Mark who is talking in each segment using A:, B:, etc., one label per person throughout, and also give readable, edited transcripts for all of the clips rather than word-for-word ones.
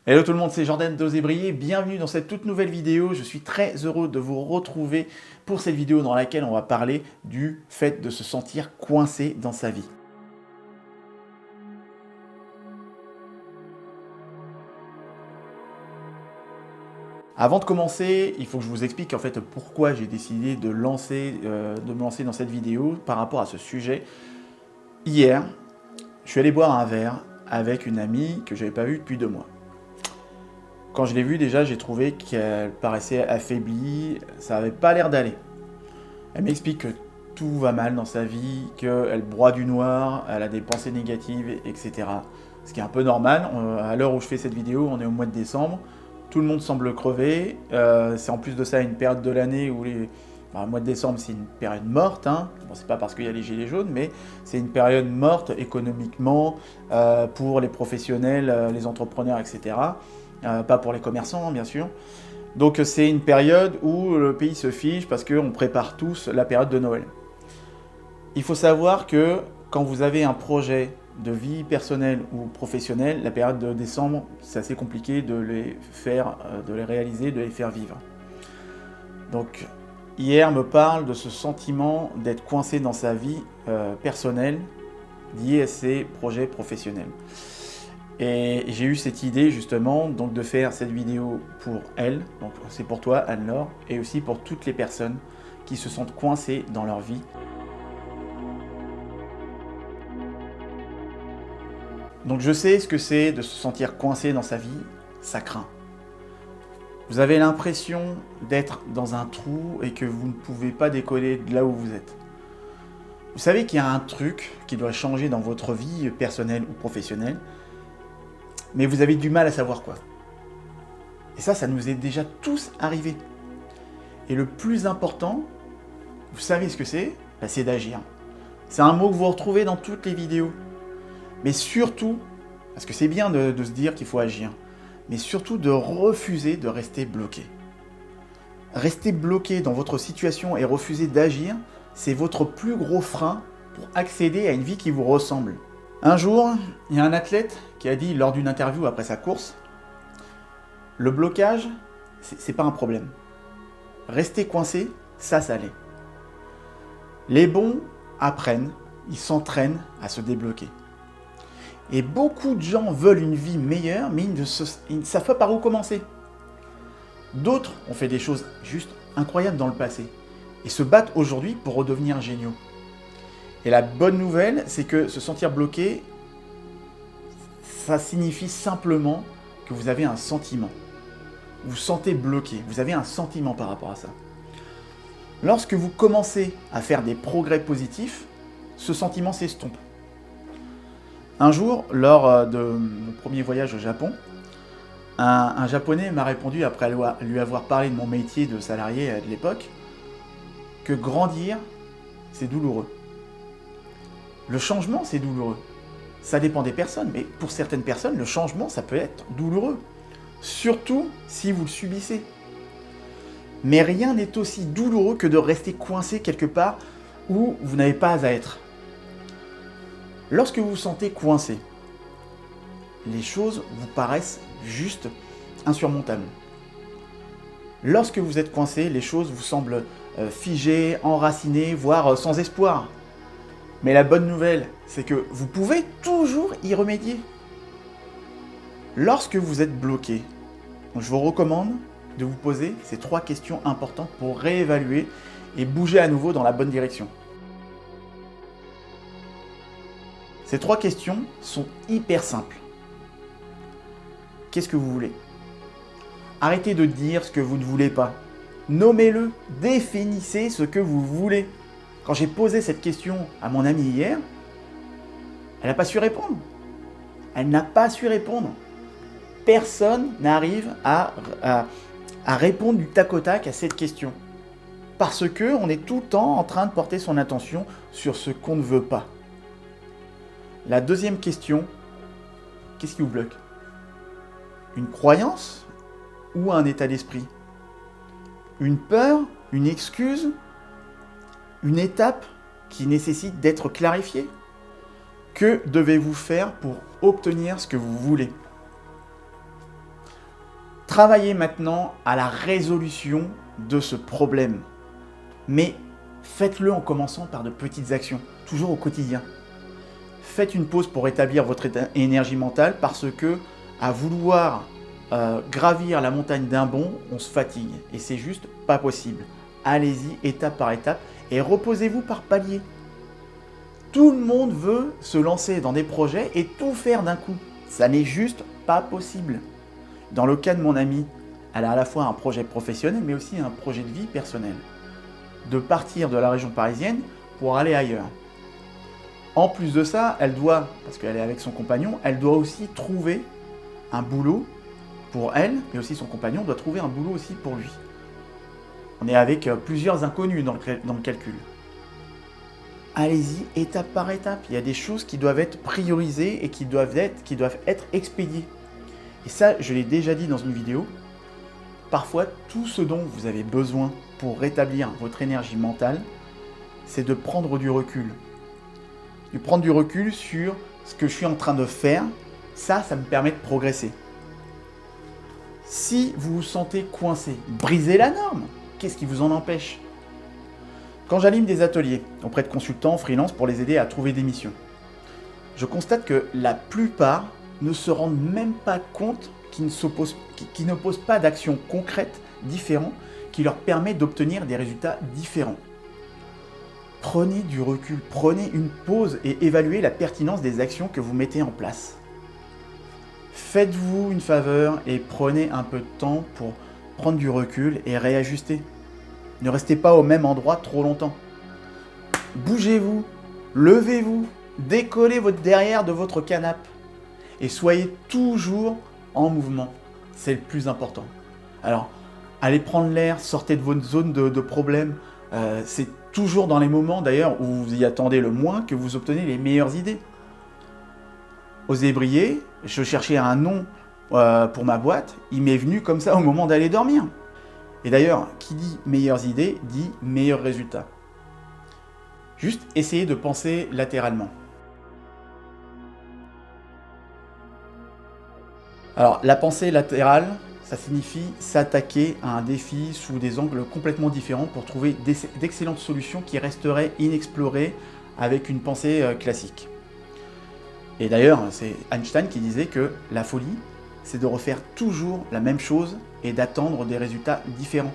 A: Hello tout le monde, c'est Jordan d'Oser Briller, bienvenue dans cette toute nouvelle vidéo. Je suis très heureux de vous retrouver pour cette vidéo dans laquelle on va parler du fait de se sentir coincé dans sa vie. Avant de commencer, il faut que je vous explique en fait pourquoi j'ai décidé de me lancer dans cette vidéo par rapport à ce sujet. Hier, je suis allé boire un verre avec une amie que je n'avais pas vue depuis 2 mois. Quand je l'ai vue déjà, j'ai trouvé qu'elle paraissait affaiblie, ça n'avait pas l'air d'aller. Elle m'explique que tout va mal dans sa vie, qu'elle broie du noir, elle a des pensées négatives, etc. Ce qui est un peu normal, à l'heure où je fais cette vidéo, on est au mois de décembre, tout le monde semble crever, c'est en plus de ça une période de l'année où le mois de décembre c'est une période morte, hein. Bon, c'est pas parce qu'il y a les gilets jaunes, mais c'est une période morte économiquement, pour les professionnels, les entrepreneurs, etc. Pas pour les commerçants, bien sûr. Donc c'est une période où le pays se fige parce qu'on prépare tous la période de Noël. Il faut savoir que quand vous avez un projet de vie personnelle ou professionnelle, la période de décembre, c'est assez compliqué de les faire, de les réaliser, de les faire vivre. Donc hier me parle de ce sentiment d'être coincé dans sa vie personnelle lié à ses projets professionnels. Et j'ai eu cette idée justement donc de faire cette vidéo pour elle, donc c'est pour toi Anne-Laure, et aussi pour toutes les personnes qui se sentent coincées dans leur vie. Donc je sais ce que c'est de se sentir coincé dans sa vie, ça craint. Vous avez l'impression d'être dans un trou et que vous ne pouvez pas décoller de là où vous êtes. Vous savez qu'il y a un truc qui doit changer dans votre vie personnelle ou professionnelle, mais vous avez du mal à savoir quoi. Et ça nous est déjà tous arrivé. Et le plus important, vous savez ce que c'est? C'est d'agir. C'est un mot que vous retrouvez dans toutes les vidéos. Mais surtout, parce que c'est bien de se dire qu'il faut agir, mais surtout de refuser de rester bloqué. Rester bloqué dans votre situation et refuser d'agir, c'est votre plus gros frein pour accéder à une vie qui vous ressemble. Un jour, il y a un athlète qui a dit lors d'une interview après sa course, le blocage, c'est pas un problème. Rester coincé, ça l'est. Les bons apprennent, ils s'entraînent à se débloquer. Et beaucoup de gens veulent une vie meilleure, mais ils ne savent pas par où commencer. D'autres ont fait des choses juste incroyables dans le passé et se battent aujourd'hui pour redevenir géniaux. Et la bonne nouvelle, c'est que se sentir bloqué, ça signifie simplement que vous avez un sentiment. Vous vous sentez bloqué, vous avez un sentiment par rapport à ça. Lorsque vous commencez à faire des progrès positifs, ce sentiment s'estompe. Un jour, lors de mon premier voyage au Japon, un Japonais m'a répondu, après lui avoir parlé de mon métier de salarié de l'époque, que grandir, c'est douloureux. Le changement, c'est douloureux. Ça dépend des personnes, mais pour certaines personnes, le changement, ça peut être douloureux. Surtout si vous le subissez. Mais rien n'est aussi douloureux que de rester coincé quelque part où vous n'avez pas à être. Lorsque vous vous sentez coincé, les choses vous paraissent juste insurmontables. Lorsque vous êtes coincé, les choses vous semblent figées, enracinées, voire sans espoir. Mais la bonne nouvelle, c'est que vous pouvez toujours y remédier. Lorsque vous êtes bloqué, je vous recommande de vous poser ces 3 questions importantes pour réévaluer et bouger à nouveau dans la bonne direction. Ces 3 questions sont hyper simples. Qu'est-ce que vous voulez? Arrêtez de dire ce que vous ne voulez pas. Nommez-le, définissez ce que vous voulez. Quand j'ai posé cette question à mon amie hier, elle n'a pas su répondre. Elle n'a pas su répondre. Personne n'arrive à répondre du tac au tac à cette question. Parce qu'on est tout le temps en train de porter son attention sur ce qu'on ne veut pas. La deuxième question, qu'est-ce qui vous bloque? Une croyance ou un état d'esprit? Une peur? Une excuse? Une étape qui nécessite d'être clarifiée? Que devez-vous faire pour obtenir ce que vous voulez? Travaillez maintenant à la résolution de ce problème. Mais faites-le en commençant par de petites actions, toujours au quotidien. Faites une pause pour rétablir votre énergie mentale parce que à vouloir gravir la montagne d'un bond, on se fatigue et c'est juste pas possible. Allez-y étape par étape et reposez-vous par palier. Tout le monde veut se lancer dans des projets et tout faire d'un coup. Ça n'est juste pas possible. Dans le cas de mon amie, elle a à la fois un projet professionnel mais aussi un projet de vie personnel. De partir de la région parisienne pour aller ailleurs. En plus de ça, elle doit, parce qu'elle est avec son compagnon, elle doit aussi trouver un boulot pour elle, mais aussi son compagnon doit trouver un boulot aussi pour lui. On est avec plusieurs inconnus dans le calcul. Allez-y étape par étape. Il y a des choses qui doivent être priorisées et qui doivent être expédiées. Et ça, je l'ai déjà dit dans une vidéo. Parfois, tout ce dont vous avez besoin pour rétablir votre énergie mentale, c'est de prendre du recul. De prendre du recul sur ce que je suis en train de faire. Ça me permet de progresser. Si vous vous sentez coincé, brisez la norme. Qu'est-ce qui vous en empêche ? Quand j'anime des ateliers auprès de consultants freelance pour les aider à trouver des missions, je constate que la plupart ne se rendent même pas compte qu'ils ne posent pas d'actions concrètes différentes qui leur permettent d'obtenir des résultats différents. Prenez du recul, prenez une pause et évaluez la pertinence des actions que vous mettez en place. Faites-vous une faveur et prenez un peu de temps pour prendre du recul et réajuster. Ne restez pas au même endroit trop longtemps. Bougez-vous, levez-vous, décollez votre derrière de votre canapé et soyez toujours en mouvement. C'est le plus important. Alors, allez prendre l'air, sortez de votre zone de problème. C'est toujours dans les moments d'ailleurs où vous y attendez le moins que vous obtenez les meilleures idées. Osez briller, je cherchais un nom pour ma boîte, il m'est venu comme ça au moment d'aller dormir. Et d'ailleurs, qui dit meilleures idées, dit meilleurs résultats. Juste essayez de penser latéralement. Alors, la pensée latérale, ça signifie s'attaquer à un défi sous des angles complètement différents pour trouver d'excellentes solutions qui resteraient inexplorées avec une pensée classique. Et d'ailleurs, c'est Einstein qui disait que la folie, c'est de refaire toujours la même chose et d'attendre des résultats différents.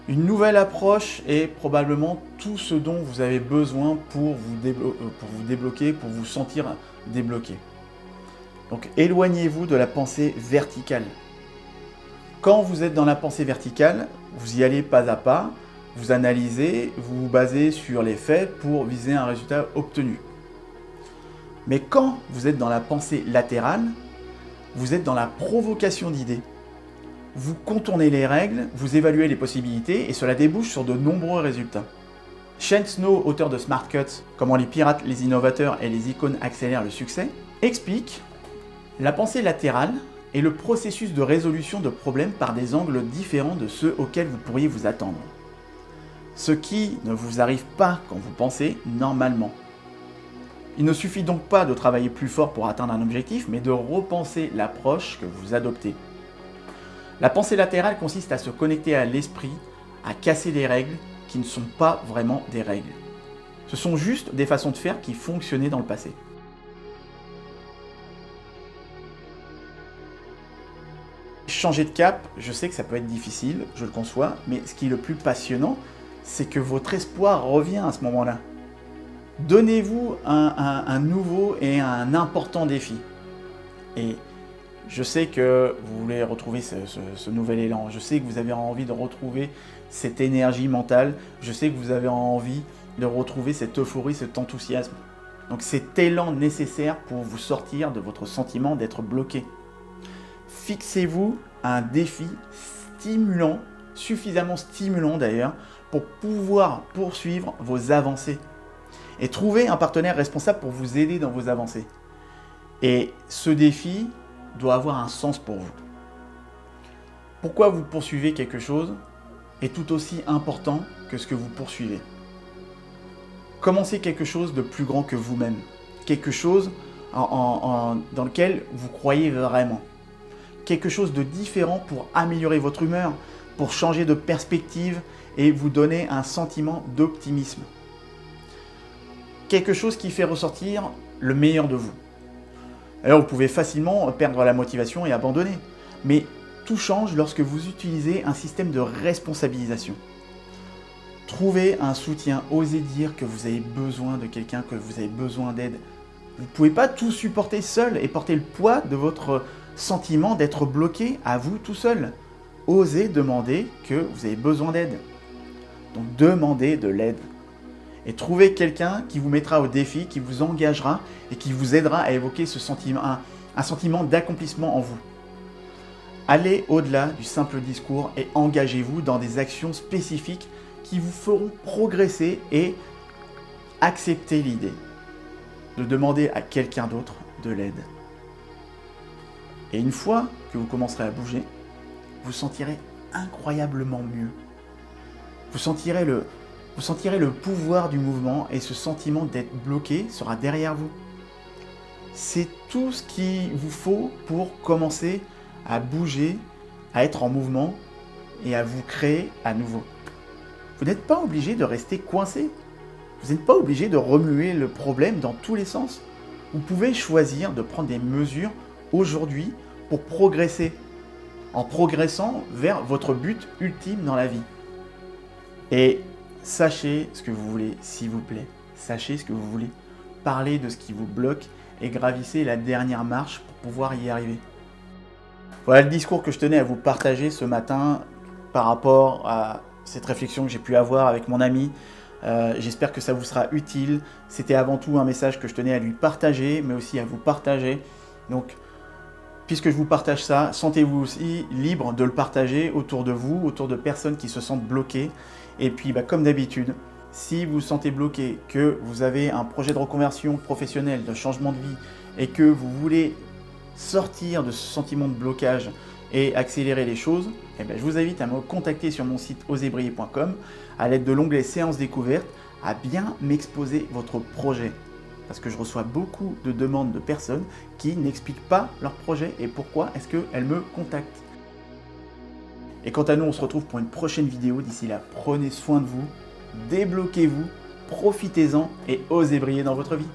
A: Une nouvelle approche est probablement tout ce dont vous avez besoin pour vous débloquer, pour vous sentir débloqué. Donc éloignez-vous de la pensée verticale. Quand vous êtes dans la pensée verticale, vous y allez pas à pas, vous analysez, vous vous basez sur les faits pour viser un résultat obtenu. Mais quand vous êtes dans la pensée latérale, vous êtes dans la provocation d'idées. Vous contournez les règles, vous évaluez les possibilités et cela débouche sur de nombreux résultats. Shane Snow, auteur de Smart Cuts, Comment les pirates, les innovateurs et les icônes accélèrent le succès, explique la pensée latérale est le processus de résolution de problèmes par des angles différents de ceux auxquels vous pourriez vous attendre. Ce qui ne vous arrive pas quand vous pensez normalement. Il ne suffit donc pas de travailler plus fort pour atteindre un objectif, mais de repenser l'approche que vous adoptez. La pensée latérale consiste à se connecter à l'esprit, à casser des règles qui ne sont pas vraiment des règles. Ce sont juste des façons de faire qui fonctionnaient dans le passé. Changer de cap, je sais que ça peut être difficile, je le conçois, mais ce qui est le plus passionnant, c'est que votre espoir revient à ce moment-là. Donnez-vous un nouveau et un important défi. Et je sais que vous voulez retrouver ce nouvel élan. Je sais que vous avez envie de retrouver cette énergie mentale. Je sais que vous avez envie de retrouver cette euphorie, cet enthousiasme. Donc cet élan nécessaire pour vous sortir de votre sentiment d'être bloqué. Fixez-vous un défi stimulant, suffisamment stimulant d'ailleurs, pour pouvoir poursuivre vos avancées. Et trouvez un partenaire responsable pour vous aider dans vos avancées. Et ce défi doit avoir un sens pour vous. Pourquoi vous poursuivez quelque chose est tout aussi important que ce que vous poursuivez. Commencez quelque chose de plus grand que vous-même. Quelque chose dans lequel vous croyez vraiment. quelque chose de différent pour améliorer votre humeur, pour changer de perspective et vous donner un sentiment d'optimisme. Quelque chose qui fait ressortir le meilleur de vous. Alors vous pouvez facilement perdre la motivation et abandonner, mais tout change lorsque vous utilisez un système de responsabilisation. Trouvez un soutien, osez dire que vous avez besoin de quelqu'un, que vous avez besoin d'aide. Vous ne pouvez pas tout supporter seul et porter le poids de votre sentiment d'être bloqué à vous tout seul. Osez demander que vous avez besoin d'aide. Donc demandez de l'aide. Et trouvez quelqu'un qui vous mettra au défi, qui vous engagera et qui vous aidera à évoquer ce sentiment, un sentiment d'accomplissement en vous. Allez au-delà du simple discours et engagez-vous dans des actions spécifiques qui vous feront progresser et accepter l'idée de demander à quelqu'un d'autre de l'aide. Et une fois que vous commencerez à bouger, vous sentirez incroyablement mieux. Vous sentirez le pouvoir du mouvement et ce sentiment d'être bloqué sera derrière vous. C'est tout ce qu'il vous faut pour commencer à bouger, à être en mouvement et à vous créer à nouveau. Vous n'êtes pas obligé de rester coincé. Vous n'êtes pas obligé de remuer le problème dans tous les sens. Vous pouvez choisir de prendre des mesures aujourd'hui pour progresser, en progressant vers votre but ultime dans la vie. Et sachez ce que vous voulez, s'il vous plaît. Sachez ce que vous voulez. Parlez de ce qui vous bloque et gravissez la dernière marche pour pouvoir y arriver. Voilà le discours que je tenais à vous partager ce matin par rapport à cette réflexion que j'ai pu avoir avec mon ami. J'espère que ça vous sera utile. C'était avant tout un message que je tenais à lui partager, mais aussi à vous partager. Donc, puisque je vous partage ça, sentez-vous aussi libre de le partager autour de vous, autour de personnes qui se sentent bloquées. Et puis, comme d'habitude, si vous vous sentez bloqué, que vous avez un projet de reconversion professionnelle, de changement de vie, et que vous voulez sortir de ce sentiment de blocage et accélérer les choses, je vous invite à me contacter sur mon site oserbriller.com à l'aide de l'onglet séance découverte, à bien m'exposer votre projet. Parce que je reçois beaucoup de demandes de personnes qui n'expliquent pas leur projet et pourquoi est-ce qu'elles me contactent. Et quant à nous, on se retrouve pour une prochaine vidéo. D'ici là, prenez soin de vous, débloquez-vous, profitez-en et osez briller dans votre vie.